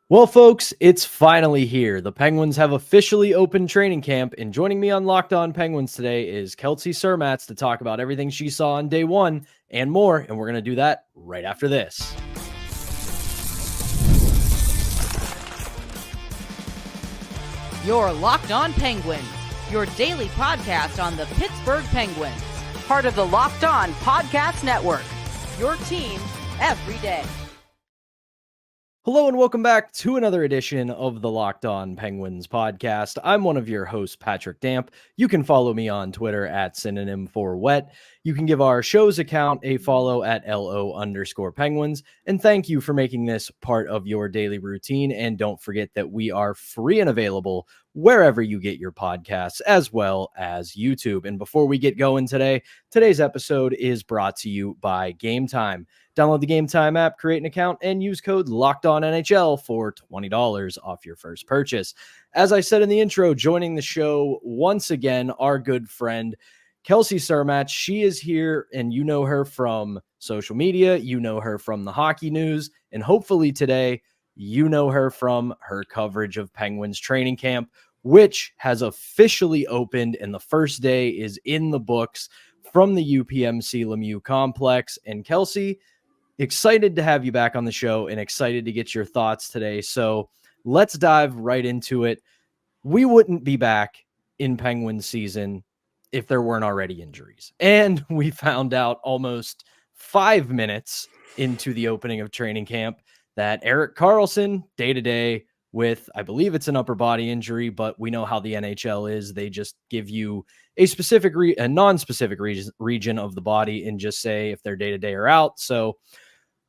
Well, folks, it's finally here. The Penguins have officially opened training camp, and joining me on Locked On Penguins today is Kelsey Surmacz to talk about everything she saw on day one and more, and we're going to do that right after this. You're Locked On Penguins, your daily podcast on the Pittsburgh Penguins, part of the Locked On Podcast Network, your team every day. Hello and welcome back to another edition of the Locked On Penguins podcast. I'm one of your hosts, Patrick Damp. You can follow me on Twitter at synonym for wet. You can give our show's account a follow at LO_Penguins. And thank you for making this part of your daily routine. And don't forget that we are free and available wherever you get your podcasts, as well as YouTube. And before we get going today's episode is brought to you by Game Time. Download the Game Time app, create an account, and use code LOCKEDONNHL for $20 off your first purchase. As I said in the intro, joining the show once again, our good friend, Kelsey Surmacz. She is here, and you know her from social media. You know her from the hockey news. And hopefully today, you know her from her coverage of Penguins training camp, which has officially opened, and the first day is in the books from the UPMC Lemieux complex. And Kelsey, excited to have you back on the show and excited to get your thoughts today. So let's dive right into it. We wouldn't be back in Penguin season if there weren't already injuries. And we found out almost 5 minutes into the opening of training camp that Erik Karlsson, day-to-day with, I believe it's an upper body injury, but we know how the NHL is. They just give you a non-specific region of the body and just say if they're day-to-day or out. So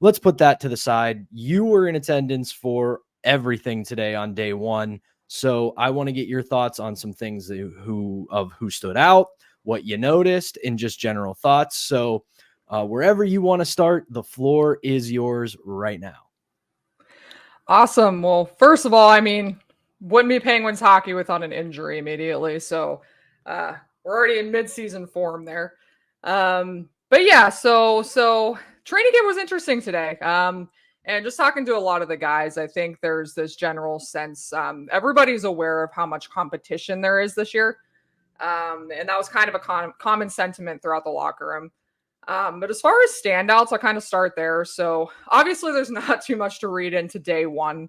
let's put that to the side. You were in attendance for everything today on day one. So I want to get your thoughts on some things who stood out, what you noticed, and just general thoughts. So wherever you want to start, the floor is yours right now. Awesome. Well, first of all, wouldn't be Penguins hockey without an injury immediately. So we're already in mid-season form there. But yeah, so training camp was interesting today. And just talking to a lot of the guys, I think there's this general sense, everybody's aware of how much competition there is this year. And that was kind of a common sentiment throughout the locker room. But as far as standouts, I'll kind of start there. So obviously there's not too much to read into day one.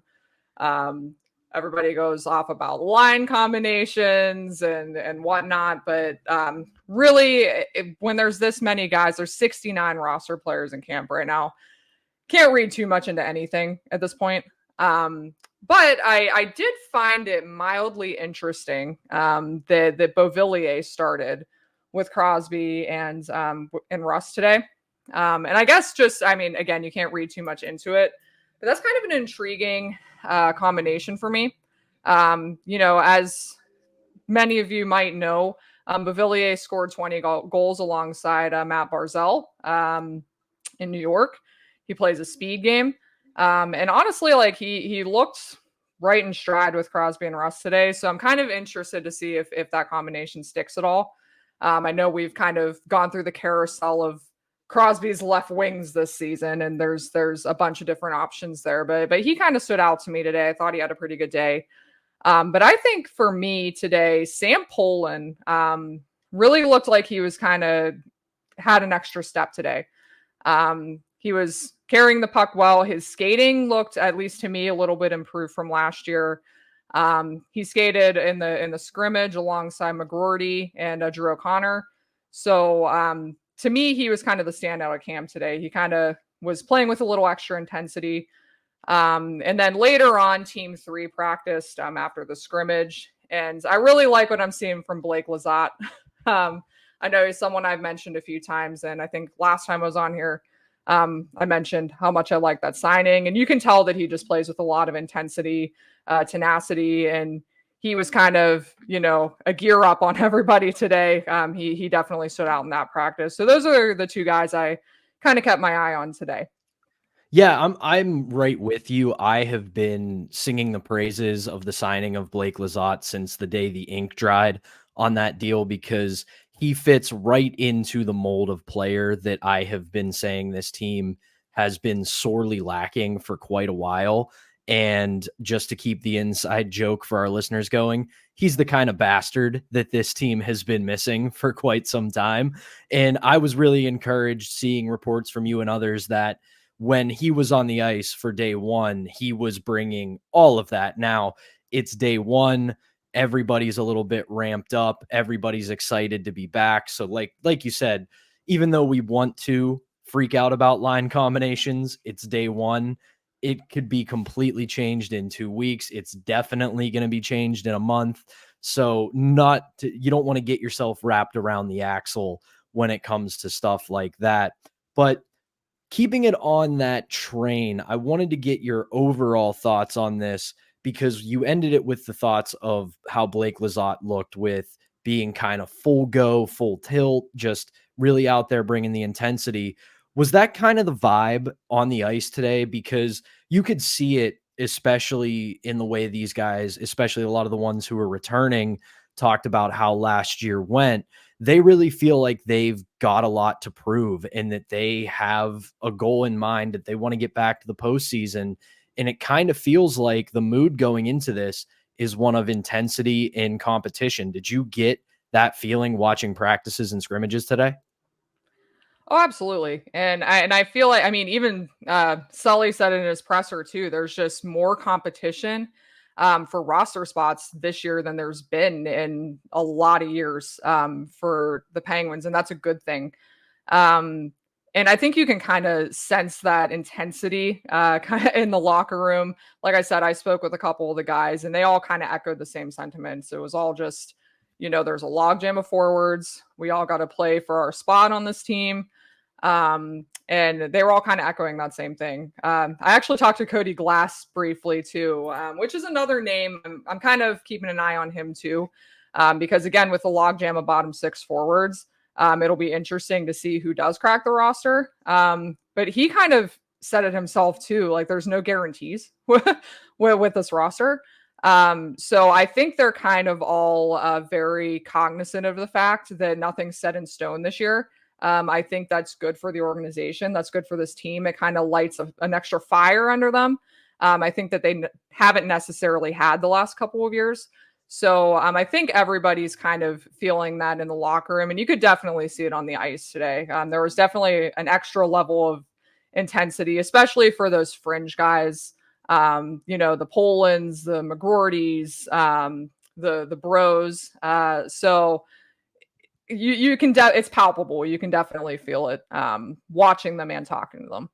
Everybody goes off about line combinations and whatnot. But really, when there's this many guys, there's 69 roster players in camp right now. Can't read too much into anything at this point. But I did find it mildly interesting that Beauvillier started with Crosby and Russ today. And I guess again, you can't read too much into it, but that's kind of an intriguing combination for me. As many of you might know, Beauvillier scored 20 goals alongside Matt Barzal in New York. He plays a speed game. And honestly, he looked right in stride with Crosby and Russ today. So I'm kind of interested to see if that combination sticks at all. I know we've kind of gone through the carousel of Crosby's left wings this season, and there's a bunch of different options there, but he kind of stood out to me today. I thought he had a pretty good day. But I think for me today, Sam Poland really looked like he was kind of had an extra step today. He was carrying the puck well. His skating looked, at least to me, a little bit improved from last year. He skated in the scrimmage alongside McGroarty and Drew O'Connor. So to me, he was kind of the standout at camp today. He kind of was playing with a little extra intensity. And then later on, Team 3 practiced after the scrimmage. And I really like what I'm seeing from Blake Lizotte. I know he's someone I've mentioned a few times. And I think last time I was on here, I mentioned how much I like that signing. And you can tell that he just plays with a lot of intensity, tenacity. And he was kind of, a gear up on everybody today. He definitely stood out in that practice. So those are the two guys I kind of kept my eye on today. Yeah, I'm right with you. I have been singing the praises of the signing of Blake Lizotte since the day the ink dried on that deal, because he fits right into the mold of player that I have been saying this team has been sorely lacking for quite a while. And just to keep the inside joke for our listeners going, he's the kind of bastard that this team has been missing for quite some time. And I was really encouraged seeing reports from you and others that when he was on the ice for day one, he was bringing all of that. Now it's day one. Everybody's a little bit ramped up. Everybody's excited to be back. So like you said, even though we want to freak out about line combinations, it's day one. It could be completely changed in 2 weeks. It's definitely going to be changed in a month. So you don't want to get yourself wrapped around the axle when it comes to stuff like that. But keeping it on that train, I wanted to get your overall thoughts on this because you ended it with the thoughts of how Blake Lizotte looked with being kind of full go, full tilt, just really out there bringing the intensity. Was that kind of the vibe on the ice today? Because you could see it, especially in the way these guys, especially a lot of the ones who are returning, talked about how last year went. They really feel like they've got a lot to prove and that they have a goal in mind, that they want to get back to the postseason. And it kind of feels like the mood going into this is one of intensity and competition. Did you get that feeling watching practices and scrimmages today? Oh, absolutely. And I feel like, I mean, even Sully said it in his presser too, there's just more competition for roster spots this year than there's been in a lot of years for the Penguins. And that's a good thing. And I think you can kind of sense that intensity kind of in the locker room. Like I said, I spoke with a couple of the guys and they all kind of echoed the same sentiments. It was all just, there's a logjam of forwards. We all got to play for our spot on this team. And they were all kind of echoing that same thing. I actually talked to Cody Glass briefly too, which is another name. I'm kind of keeping an eye on him too, because again, with the logjam of bottom six forwards, it'll be interesting to see who does crack the roster. But he kind of said it himself too, like there's no guarantees with this roster. So I think they're kind of all very cognizant of the fact that nothing's set in stone this year. I think that's good for the organization. That's good for this team. It kind of lights an extra fire under them. I think that they haven't necessarily had the last couple of years. So I think everybody's kind of feeling that in the locker room, and you could definitely see it on the ice today. There was definitely an extra level of intensity, especially for those fringe guys. The Polans, the McGroartys, the Bros. So you can it's palpable. You can definitely feel it watching them and talking to them.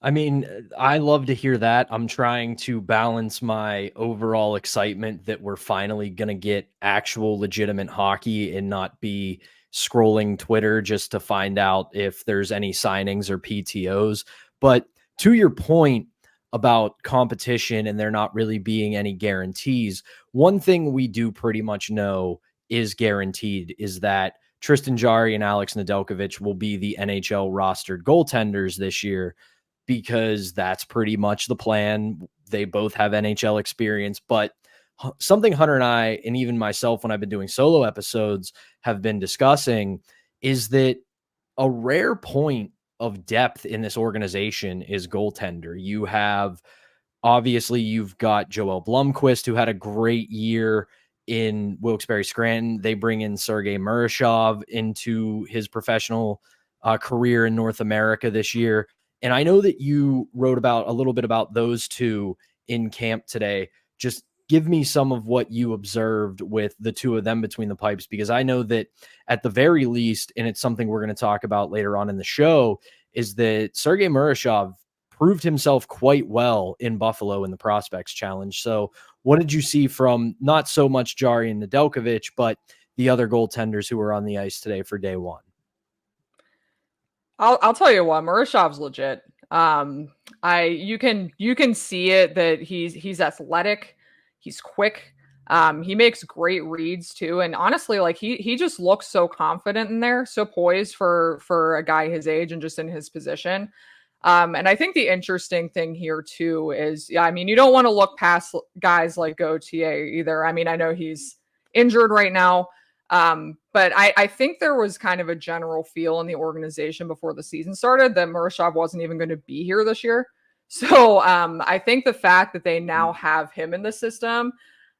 I mean, I love to hear that. I'm trying to balance my overall excitement that we're finally going to get actual legitimate hockey and not be scrolling Twitter just to find out if there's any signings or PTOs. But to your point about competition and there not really being any guarantees, one thing we do pretty much know is guaranteed is that Tristan Jarry and Alex Nedeljkovic will be the NHL rostered goaltenders this year, because that's pretty much the plan. They both have NHL experience, but something Hunter and I, and even myself, when I've been doing solo episodes, have been discussing is that a rare point of depth in this organization is goaltender. You've got Joel Blomqvist, who had a great year in Wilkes-Barre Scranton. They bring in Sergei Murashov into his professional career in North America this year. And I know that you wrote about a little bit about those two in camp today. Just give me some of what you observed with the two of them between the pipes, because I know that at the very least, and it's something we're going to talk about later on in the show, is that Sergei Murashov proved himself quite well in Buffalo in the Prospects Challenge. So what did you see from not so much Jarry and Nedeljkovic, but the other goaltenders who were on the ice today for day one? I'll tell you what, Murashov's legit. You can see it that he's athletic, he's quick. He makes great reads too, and honestly, like he just looks so confident in there, so poised for a guy his age and just in his position. And I think the interesting thing here too is, you don't want to look past guys like Gauthier either. I mean, I know he's injured right now. But I think there was kind of a general feel in the organization before the season started that Murashov wasn't even going to be here this year. So I think the fact that they now have him in the system,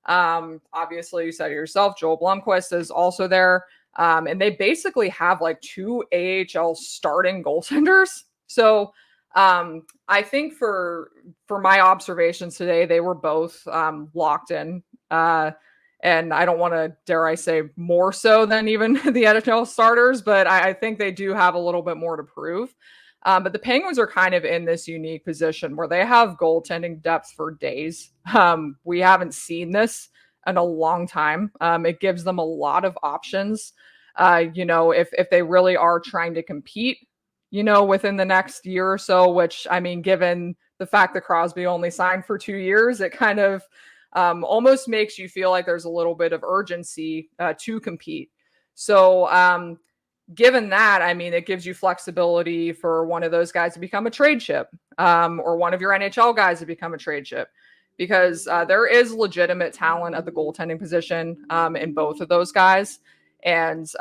obviously you said it yourself, Joel Blomqvist is also there. And they basically have like 2 AHL starting goaltenders. So I think for my observations today, they were both locked in. And I don't want to, dare I say, more so than even the NHL starters, but I think they do have a little bit more to prove. But the Penguins are kind of in this unique position where they have goaltending depth for days. We haven't seen this in a long time. It gives them a lot of options. If they really are trying to compete, within the next year or so, which, I mean, given the fact that Crosby only signed for 2 years, it kind of almost makes you feel like there's a little bit of urgency to compete. So given that, I mean, it gives you flexibility for one of those guys to become a trade chip, or one of your NHL guys to become a trade chip, because there is legitimate talent at the goaltending position in both of those guys. And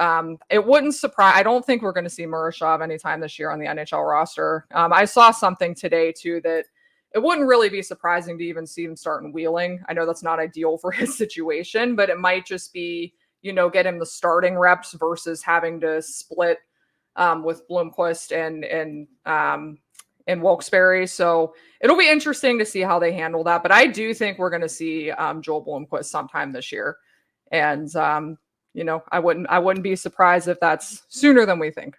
it wouldn't surprise. I don't think we're going to see Murashov anytime this year on the NHL roster. I saw something today too that it wouldn't really be surprising to even see him starting Wheeling. I know that's not ideal for his situation, but it might just be, get him the starting reps versus having to split with Blomqvist and Wilkes-Barre. So it'll be interesting to see how they handle that. But I do think we're going to see Joel Blomqvist sometime this year. And, I wouldn't be surprised if that's sooner than we think.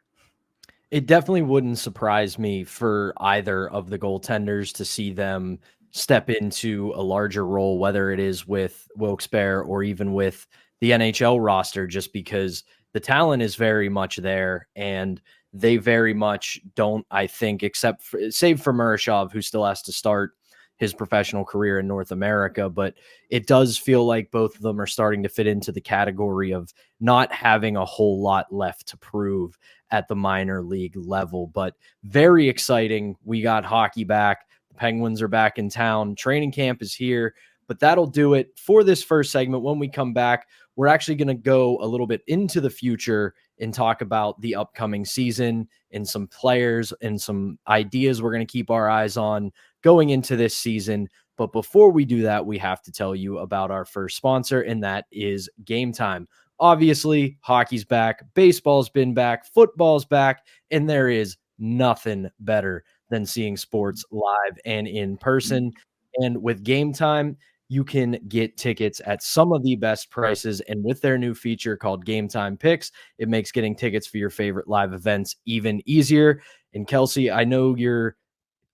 It definitely wouldn't surprise me for either of the goaltenders to see them step into a larger role, whether it is with Wilkes-Barre or even with the NHL roster, just because the talent is very much there and they very much don't, I think, save for Murashov, who still has to start his professional career in North America. But it does feel like both of them are starting to fit into the category of not having a whole lot left to prove at the minor league level. But very exciting. We got hockey back. The Penguins are back in town. Training camp is here. But that'll do it for this first segment. When we come back, we're actually going to go a little bit into the future and talk about the upcoming season and some players and some ideas we're going to keep our eyes on going into this season. But before we do that, we have to tell you about our first sponsor, and that is Game Time. Obviously, hockey's back, baseball's been back, football's back, and there is nothing better than seeing sports live and in person. And with Game Time, you can get tickets at some of the best prices. And with their new feature called Game Time Picks, it makes getting tickets for your favorite live events even easier. And Kelsey, I know you're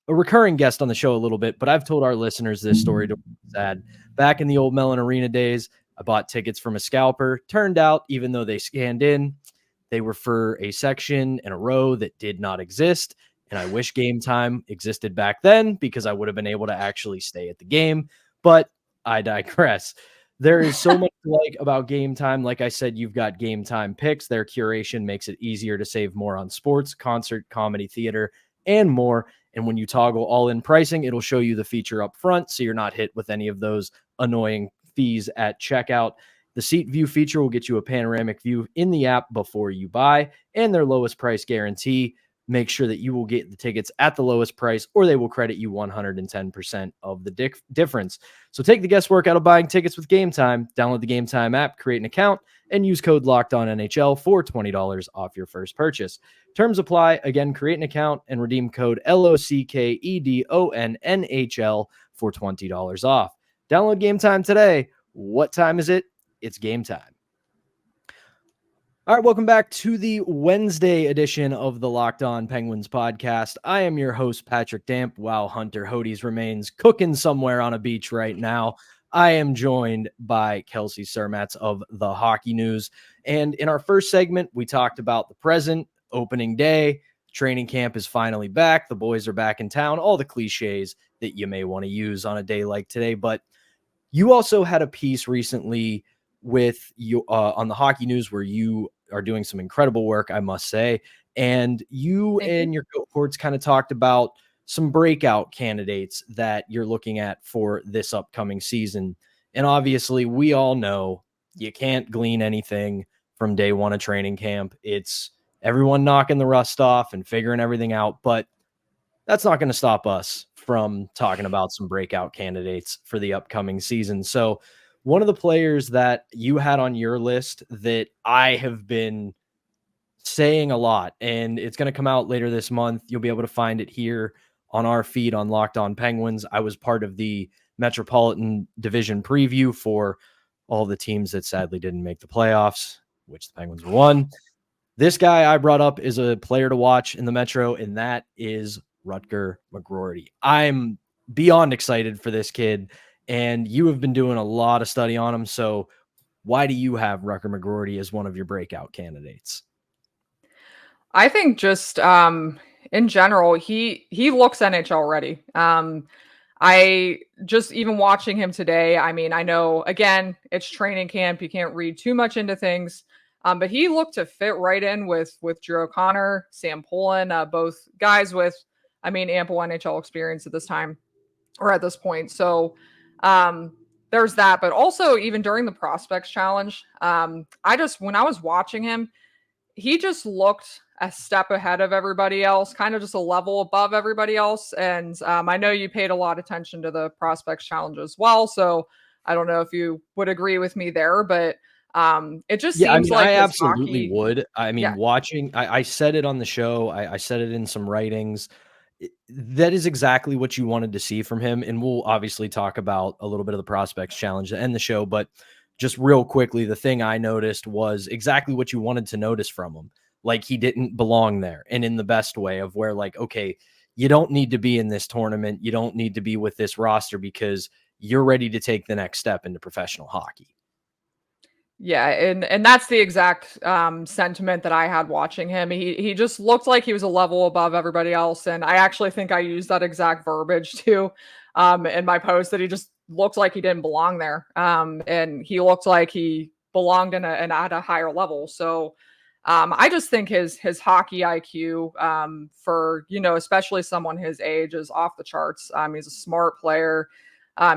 a recurring guest on the show a little bit, but I've told our listeners this story to sad. Back in the old Mellon Arena days, I bought tickets from a scalper. Turned out, even though they scanned in, they were for a section and a row that did not exist. And I wish Game Time existed back then, because I would have been able to actually stay at the game. But I digress. There is so much to like about Game Time. Like I said, you've got Game Time Picks. Their curation makes it easier to save more on sports, concert, comedy, theater, and more. And when you toggle all-in pricing, it'll show you the feature up front, so you're not hit with any of those annoying fees at checkout. The seat view feature will get you a panoramic view in the app before you buy, and their lowest price guarantee. Make sure that you will get the tickets at the lowest price, or they will credit you 110% of the difference. So take the guesswork out of buying tickets with Game Time. Download the Game Time app, create an account, and use code LOCKEDONNHL for $20 off your first purchase. Terms apply. Again, create an account and redeem code LOCKEDONNHL for $20 off. Download Game Time today. What time is it? It's game time. All right, welcome back to the Wednesday edition of the Locked On Penguins podcast. I am your host, Patrick Damp. Wow, Hunter Hodes remains cooking somewhere on a beach right now. I am joined by Kelsey Surmacz of the Hockey News. And in our first segment, we talked about the present, opening day. Training camp is finally back. The boys are back in town. All the cliches that you may want to use on a day like today. But you also had a piece recently with you on the Hockey News where you are doing some incredible work, I must say. And you and your cohorts kind of talked about some breakout candidates that you're looking at for this upcoming season. And obviously, we all know you can't glean anything from day one of training camp. It's everyone knocking the rust off and figuring everything out. But that's not going to stop us from talking about some breakout candidates for the upcoming season. So one of the players that you had on your list that I have been saying a lot, and it's going to come out later this month. You'll be able to find it here on our feed on Locked On Penguins. I was part of the Metropolitan Division preview for all the teams that sadly didn't make the playoffs, which the Penguins were one. This guy I brought up is a player to watch in the Metro, and that is Rutger McGroarty. I'm beyond excited for this kid, and you have been doing a lot of study on him. So why do you have Rutger McGroarty as one of your breakout candidates? I think just in general, he looks NHL ready. I just even watching him today, I mean, I know again, it's training camp. You can't read too much into things. But he looked to fit right in with Drew O'Connor, Sam Poulin, both guys with, I mean, ample NHL experience at this time or at this point. So there's that. But also even during the Prospects Challenge, when I was watching him, he just looked a step ahead of everybody else, kind of just a level above everybody else. And I know you paid a lot of attention to the Prospects Challenge as well. So I don't know if you would agree with me there, but it just seems like I absolutely would. I mean, yeah. watching, I said it on the show. I said it in some writings. That is exactly what you wanted to see from him. And we'll obviously talk about a little bit of the Prospects Challenge to end the show. But just real quickly, the thing I noticed was exactly what you wanted to notice from him. Like he didn't belong there, and in the best way of where like, okay, you don't need to be in this tournament. You don't need to be with this roster because you're ready to take the next step into professional hockey. Yeah, and that's the exact sentiment that I had watching him. He just looked like he was a level above everybody else, and I actually think I used that exact verbiage too in my post, that he just looked like he didn't belong there, and he looked like he belonged at a higher level. So I just think his hockey IQ for, you know, especially someone his age, is off the charts. He's a smart player.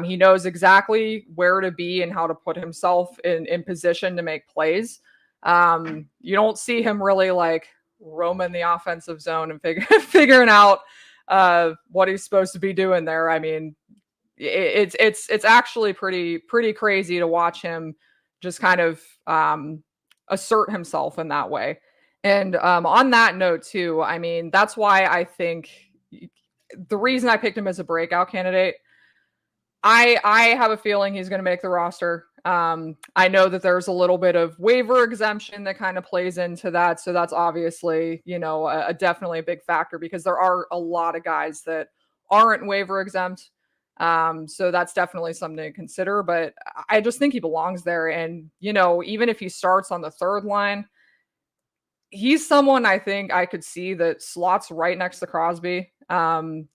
He knows exactly where to be and how to put himself in position to make plays. You don't see him really like roaming the offensive zone and figuring out what he's supposed to be doing there. I mean, it's actually pretty crazy to watch him just kind of assert himself in that way. And on that note too, I mean, that's why I think the reason I picked him as a breakout candidate, I have a feeling he's going to make the roster. I know that there's a little bit of waiver exemption that kind of plays into that. So that's obviously, you know, definitely a big factor because there are a lot of guys that aren't waiver exempt. So that's definitely something to consider, but I just think he belongs there. And, you know, even if he starts on the third line, he's someone I think I could see that slots right next to Crosby.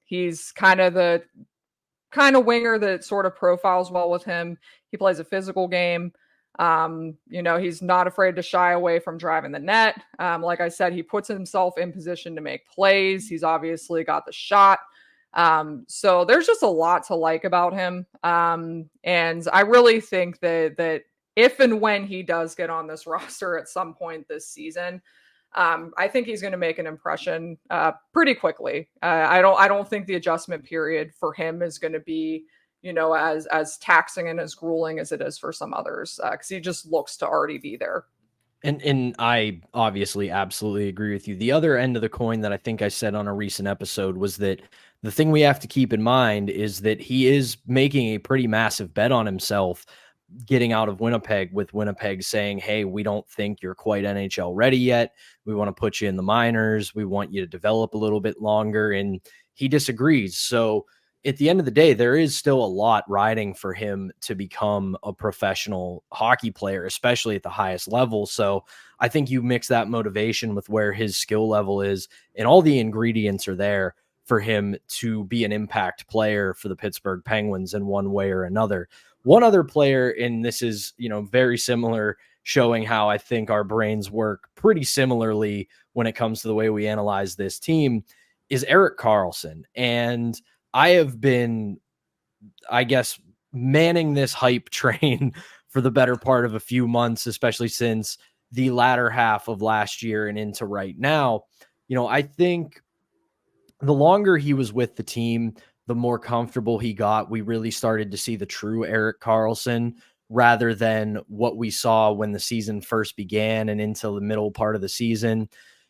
He's kind of the winger that sort of profiles well with him. He plays a physical game. You know, he's not afraid to shy away from driving the net. Like I said, he puts himself in position to make plays. He's obviously got the shot. So there's just a lot to like about him. And I really think that if and when he does get on this roster at some point this season, I think he's going to make an impression pretty quickly. I don't think the adjustment period for him is going to be, you know, as taxing and as grueling as it is for some others, because he just looks to already be there. And I obviously absolutely agree with you. The other end of the coin that I think I said on a recent episode was that the thing we have to keep in mind is that he is making a pretty massive bet on himself getting out of Winnipeg, with Winnipeg saying, hey, we don't think you're quite NHL ready yet. We want to put you in the minors. We want you to develop a little bit longer. And he disagrees. So at the end of the day, there is still a lot riding for him to become a professional hockey player, especially at the highest level. So I think you mix that motivation with where his skill level is, and all the ingredients are there for him to be an impact player for the Pittsburgh Penguins in one way or another. One other player, and this is, you know, very similar, showing how I think our brains work pretty similarly when it comes to the way we analyze this team, is Erik Karlsson. And I have been, I guess, manning this hype train for the better part of a few months, especially since the latter half of last year and into right now. You know, I think the longer he was with the team, the more comfortable he got, we really started to see the true Erik Karlsson rather than what we saw when the season first began and into the middle part of the season.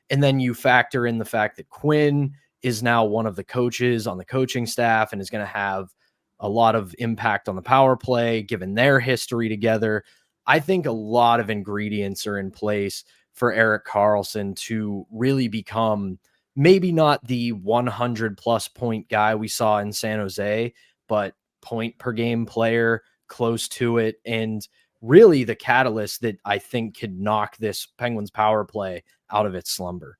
And then you factor in the fact that Quinn is now one of the coaches on the coaching staff and is going to have a lot of impact on the power play, given their history together. I think a lot of ingredients are in place for Erik Karlsson to really become maybe not the 100 plus point guy we saw in San Jose, but point per game player close to it. And really the catalyst that I think could knock this Penguins power play out of its slumber.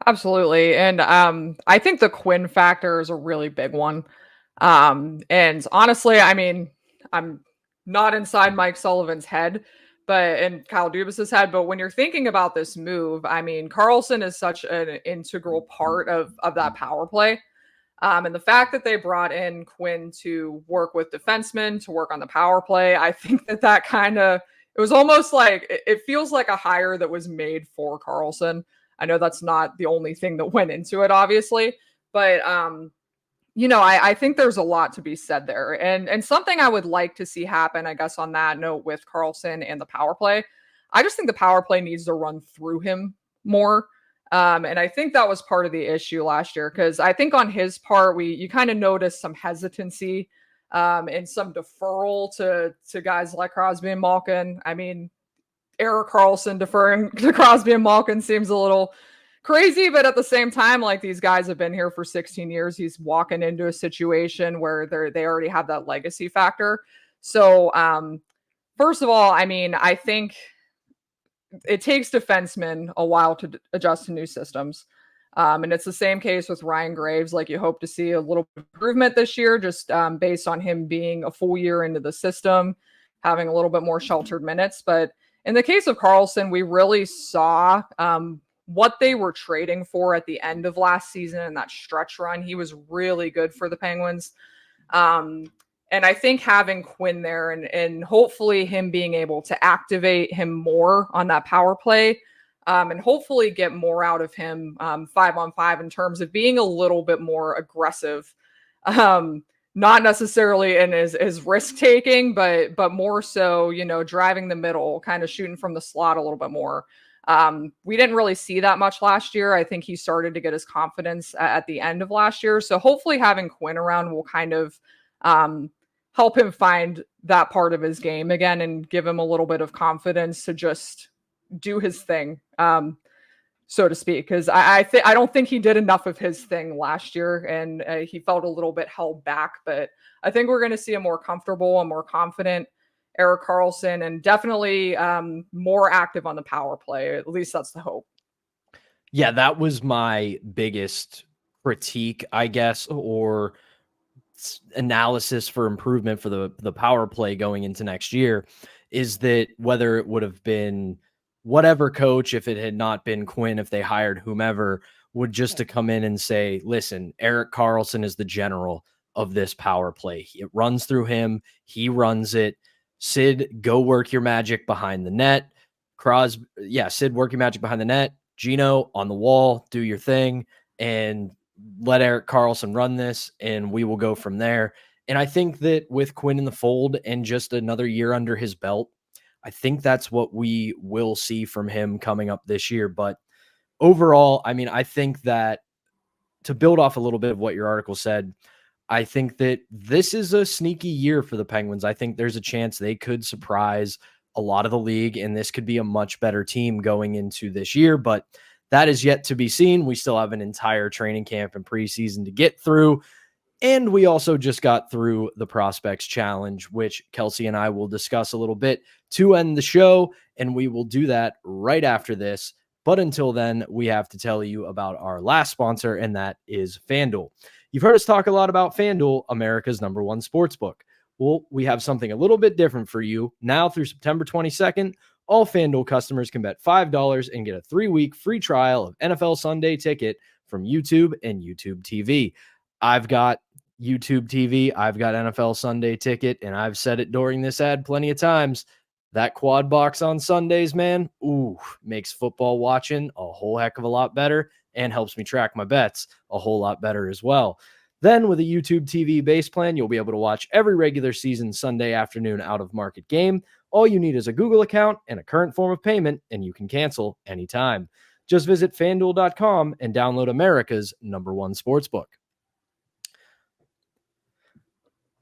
Absolutely. And I think the Quinn factor is a really big one. And honestly, I mean, I'm not inside Mike Sullivan's head, but and Kyle Dubas's head, but when you're thinking about this move, I mean, Karlsson is such an integral part of that power play. And the fact that they brought in Quinn to work with defensemen, to work on the power play, I think that kind of, it was almost like, it feels like a hire that was made for Karlsson. I know that's not the only thing that went into it, obviously, but I think there's a lot to be said there. And something I would like to see happen, I guess, on that note with Karlsson and the power play, I just think the power play needs to run through him more. And I think that was part of the issue last year, because I think on his part, you kind of noticed some hesitancy and some deferral to guys like Crosby and Malkin. I mean, Erik Karlsson deferring to Crosby and Malkin seems a little crazy, but at the same time, like, these guys have been here for 16 years. He's walking into a situation where they already have that legacy factor. So first of all, I mean, I think it takes defensemen a while to adjust to new systems. And it's the same case with Ryan Graves. Like, you hope to see a little improvement this year, just based on him being a full year into the system, having a little bit more sheltered minutes. But in the case of Karlsson, we really saw what they were trading for at the end of last season and that stretch run. He was really good for the Penguins. And I think having Quinn there and hopefully him being able to activate him more on that power play and hopefully get more out of him 5-on-5 in terms of being a little bit more aggressive. Not necessarily in his risk taking, but more so, driving the middle, kind of shooting from the slot a little bit more. We didn't really see that much last year. I think he started to get his confidence at the end of last year. So hopefully having Quinn around will kind of help him find that part of his game again and give him a little bit of confidence to just do his thing, so to speak. Because I don't think he did enough of his thing last year, and he felt a little bit held back. But I think we're going to see a more comfortable and more confident Erik Karlsson, and definitely more active on the power play. At least that's the hope. Yeah, that was my biggest critique, I guess, or analysis for improvement for the power play going into next year, is that whether it would have been whatever coach, if it had not been Quinn, if they hired whomever, would just to come in and say, listen, Erik Karlsson is the general of this power play. It runs through him. He runs it. Sid, go work your magic behind the net. Sid, work your magic behind the net. Gino, on the wall, do your thing, and let Erik Karlsson run this, and we will go from there. And I think that with Quinn in the fold and just another year under his belt, I think that's what we will see from him coming up this year. But overall, I mean, I think that, to build off a little bit of what your article said, I think that this is a sneaky year for the Penguins. I think there's a chance they could surprise a lot of the league, and this could be a much better team going into this year. But that is yet to be seen. We still have an entire training camp and preseason to get through. And we also just got through the Prospects Challenge, which Kelsey and I will discuss a little bit to end the show, and we will do that right after this. But until then, we have to tell you about our last sponsor, and that is FanDuel. You've heard us talk a lot about FanDuel, America's #1 sportsbook. Well, we have something a little bit different for you. Now through September 22nd, all FanDuel customers can bet $5 and get a 3-week free trial of NFL Sunday Ticket from YouTube and YouTube TV. I've got YouTube TV, I've got NFL Sunday Ticket, and I've said it during this ad plenty of times. That quad box on Sundays, man, makes football watching a whole heck of a lot better and helps me track my bets a whole lot better as well. Then with a YouTube TV base plan, you'll be able to watch every regular season Sunday afternoon out of market game. All you need is a Google account and a current form of payment, and you can cancel anytime. Just visit FanDuel.com and download America's #1 sportsbook.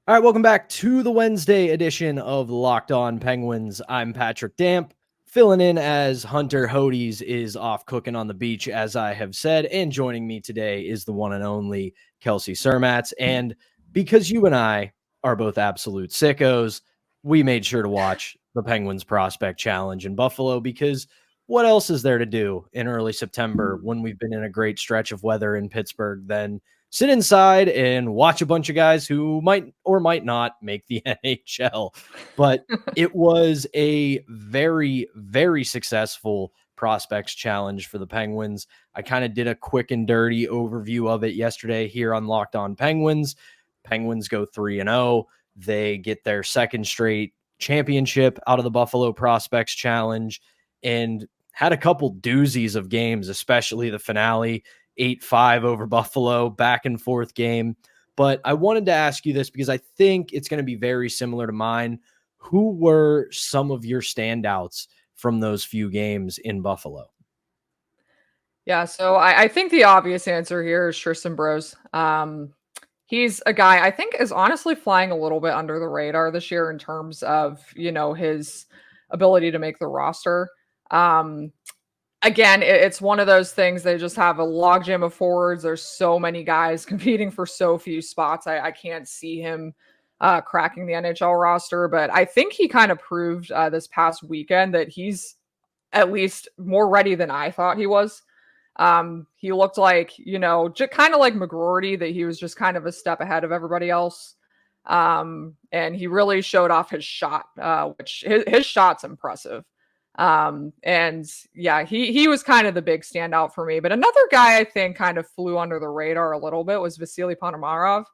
All right, welcome back to the Wednesday edition of Locked On Penguins. I'm Patrick Damp, filling in as Hunter Hodes is off cooking on the beach, as I have said, and joining me today is the one and only Kelsey Surmacz. And because you and I are both absolute sickos, we made sure to watch the Penguins Prospect Challenge in Buffalo, because what else is there to do in early September when we've been in a great stretch of weather in Pittsburgh than sit inside and watch a bunch of guys who might or might not make the NHL. But it was a very, very successful Prospects Challenge for the Penguins. I kind of did a quick and dirty overview of it yesterday here on Locked On Penguins. Penguins go 3-0. They get their second straight championship out of the Buffalo Prospects Challenge and had a couple doozies of games, especially the finale. 8-5 over Buffalo, back and forth game. But I wanted to ask you this because I think it's going to be very similar to mine. Who were some of your standouts from those few games in Buffalo? Yeah, so I think the obvious answer here is Tristan Brose. He's a guy I think is honestly flying a little bit under the radar this year in terms of, his ability to make the roster. Again, it's one of those things. They just have a logjam of forwards. There's so many guys competing for so few spots. I can't see him cracking the NHL roster, but I think he kind of proved this past weekend that he's at least more ready than I thought he was. He looked like, kind of like McGroarty, that he was just kind of a step ahead of everybody else. And he really showed off his shot, which his shot's impressive. And yeah, he was kind of the big standout for me. But another guy I think kind of flew under the radar a little bit was Vasily Ponomarev.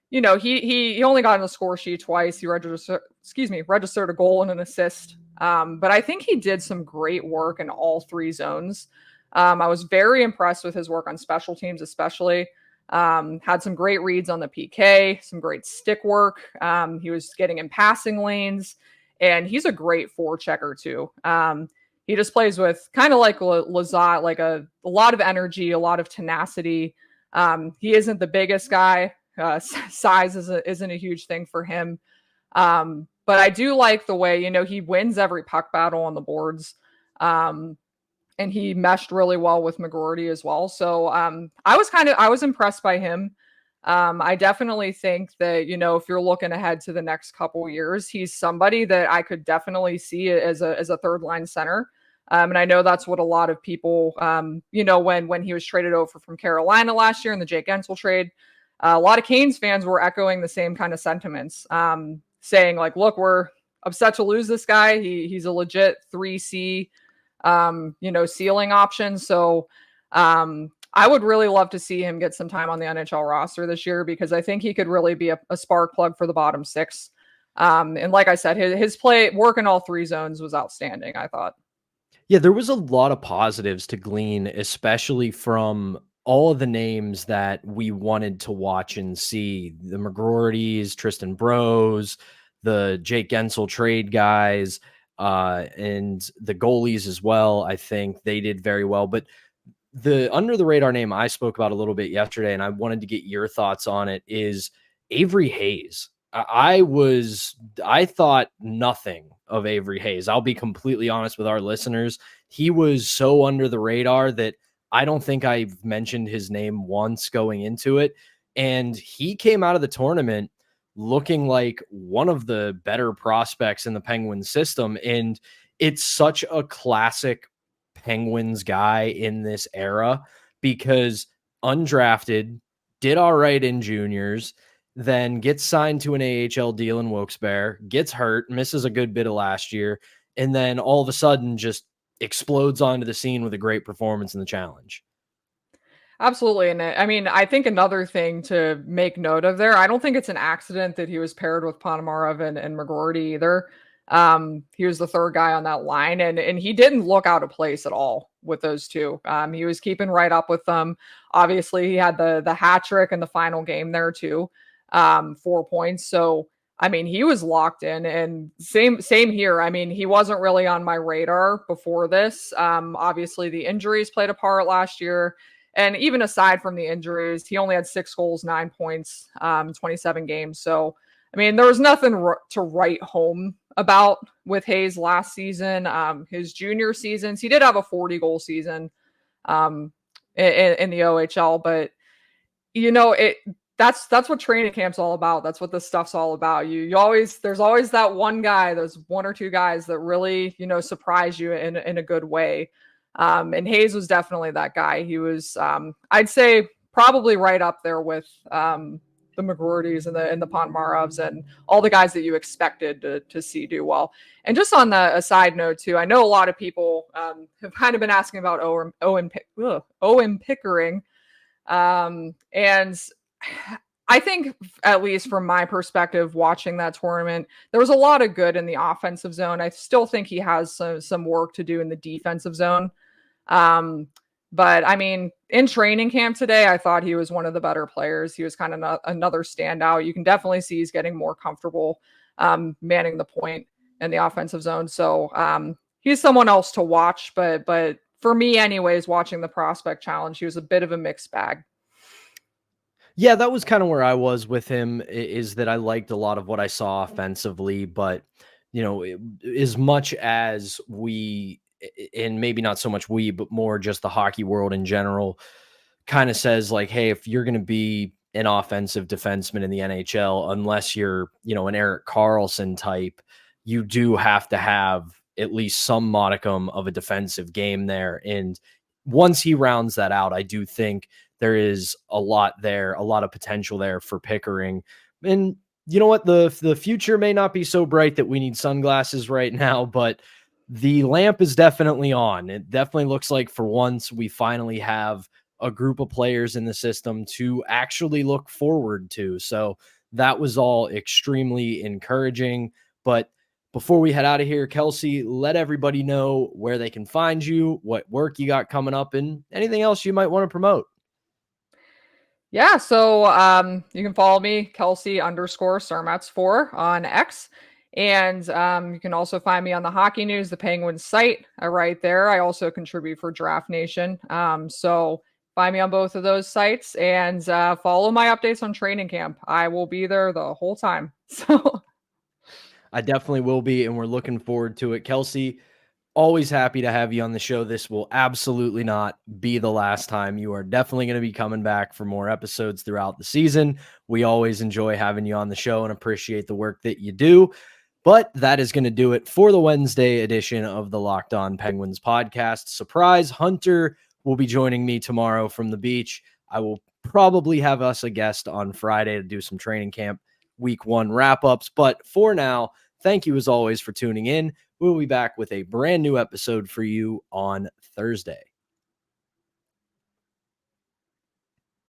He only got on the score sheet twice. He registered a goal and an assist. But I think he did some great work in all three zones. I was very impressed with his work on special teams, especially. Had some great reads on the PK, some great stick work. He was getting in passing lanes. And he's a great forechecker too. He just plays with kind of like Lazat, like a lot of energy, a lot of tenacity. He isn't the biggest guy. Size isn't a huge thing for him. But I do like the way, he wins every puck battle on the boards. And he meshed really well with McGroarty as well. So I was impressed by him. I definitely think that, if you're looking ahead to the next couple years, he's somebody that I could definitely see as a third line center. And I know that's what a lot of people, when he was traded over from Carolina last year in the Jake Gensel trade, a lot of Canes fans were echoing the same kind of sentiments, saying like, look, we're upset to lose this guy. He's a legit 3C, ceiling option. So, I would really love to see him get some time on the NHL roster this year, because I think he could really be a spark plug for the bottom six. And like I said, his play work in all three zones was outstanding, I thought. Yeah, there was a lot of positives to glean, especially from all of the names that we wanted to watch and see. The McGroartys, Tristan Brose, the Jake Gensel trade guys, and the goalies as well. I think they did very well. But the under the radar name I spoke about a little bit yesterday, and I wanted to get your thoughts on it, is Avery Hayes. I thought nothing of Avery Hayes. I'll be completely honest with our listeners. He was so under the radar that I don't think I've mentioned his name once going into it. And he came out of the tournament looking like one of the better prospects in the Penguins system. And it's such a classic Penguins guy in this era, because undrafted, did all right in juniors, then gets signed to an AHL deal in Wilkes-Barre, gets hurt, misses a good bit of last year, and then all of a sudden just explodes onto the scene with a great performance in the challenge. Absolutely. And I think another thing to make note of there, I don't think it's an accident that he was paired with Ponomarev and McGroarty either. He was the third guy on that line, and he didn't look out of place at all with those two. He was keeping right up with them. Obviously, he had the hat trick in the final game there too, 4 points. So I mean, he was locked in, and same here. I mean, he wasn't really on my radar before this. Obviously, the injuries played a part last year. And even aside from the injuries, he only had 6 goals, 9 points, 27 games. So, I mean, there was nothing to write home about with Hayes last season. His junior seasons, he did have a 40-goal season in the OHL, but that's what training camp's all about. That's what this stuff's all about. There's always that one guy, those 1 or 2 guys that really, surprise you in a good way. And Hayes was definitely that guy. He was, I'd say, probably right up there with the McGroartys and the Pontmarovs and all the guys that you expected to see do well. And just on a side note too, I know a lot of people have kind of been asking about Owen Pickering. And I think, at least from my perspective, watching that tournament, there was a lot of good in the offensive zone. I still think he has some work to do in the defensive zone. But I mean, in training camp today, I thought he was one of the better players. He was kind of another standout. You can definitely see he's getting more comfortable manning the point in the offensive zone. So he's someone else to watch. But for me, anyways, watching the prospect challenge, he was a bit of a mixed bag. Yeah, that was kind of where I was with him, is that I liked a lot of what I saw offensively, but as much as we, and maybe not so much we, but more just the hockey world in general, kind of says like, hey, if you're going to be an offensive defenseman in the NHL, unless you're, an Erik Karlsson type, you do have to have at least some modicum of a defensive game there. And once he rounds that out, I do think there is a lot of potential there for Pickering. And you know what? The future may not be so bright that we need sunglasses right now, but the lamp is definitely on. It definitely looks like for once we finally have a group of players in the system to actually look forward to. So that was all extremely encouraging. But before we head out of here, Kelsey, let everybody know where they can find you, what work you got coming up, and anything else you might want to promote. Yeah, so you can follow me, Kelsey_Surmacz4 on X. And you can also find me on the Hockey News, the Penguins site. I write there. I also contribute for Draft Nation. So find me on both of those sites and follow my updates on training camp. I will be there the whole time. So I definitely will be, and we're looking forward to it. Kelsey, always happy to have you on the show. This will absolutely not be the last time. You are definitely going to be coming back for more episodes throughout the season. We always enjoy having you on the show and appreciate the work that you do. But that is going to do it for the Wednesday edition of the Locked On Penguins podcast. Surprise, Hunter will be joining me tomorrow from the beach. I will probably have us a guest on Friday to do some training camp week 1 wrap-ups. But for now, thank you as always for tuning in. We'll be back with a brand new episode for you on Thursday.